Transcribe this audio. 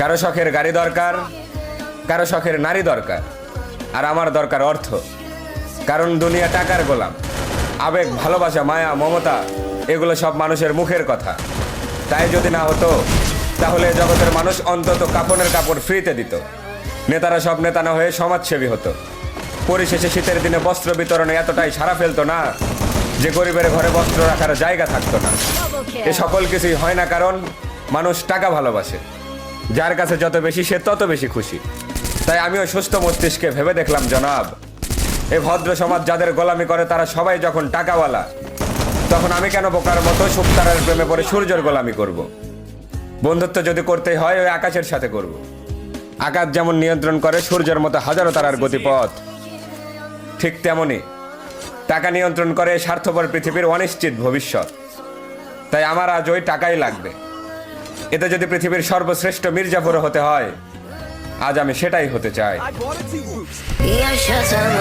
কারো শখের গাড়ি দরকার, কারো শখের নারী দরকার, আর আমার দরকার অর্থ। কারণ দুনিয়া টাকার গোলাম। আবেগ, ভালোবাসা, মায়া, মমতা এগুলো সব মানুষের মুখের কথা। তাই যদি না হতো তাহলে জগতের মানুষ অন্তত কাপড়ের কাপড় ফ্রিতে দিত। নেতারা সব নেতা না হয়ে সমাজসেবী হতো। পরিশেষে শীতের দিনে বস্ত্র বিতরণে এতটাই সাড়া ফেলতো না যে গরিবের ঘরে বস্ত্র রাখার জায়গা থাকতো না। এ সকল কিছুই হয় না কারণ মানুষ টাকা ভালোবাসে। যার কাছে যত বেশি সে তত বেশি খুশি। তাই আমিও সুস্থ মস্তিষ্কে ভেবে দেখলাম, জনাব, এ ভদ্র সমাজ যাদের গোলামি করে তারা সবাই যখন টাকাওয়ালা, তখন আমি কেন বোকার মতো শুকতারার প্রেমে পড়ে সূর্যের গোলামি করব। বন্ধুত্ব যদি করতেই হয় ওই আকাশের সাথে করব। আকাশ যেমন নিয়ন্ত্রণ করে সূর্যের মতো হাজারো তারার গতিপথ, ঠিক তেমনি টাকা নিয়ন্ত্রণ করে স্বার্থপর পৃথিবীর অনিশ্চিত ভবিষ্যৎ। তাই আমার আজ ওই টাকাই লাগবে। এতে যদি পৃথিবীর সর্বশ্রেষ্ঠ মির্জাফরও হতে হয়, আজ আমি সেটাই হতে চাই। Your shirts are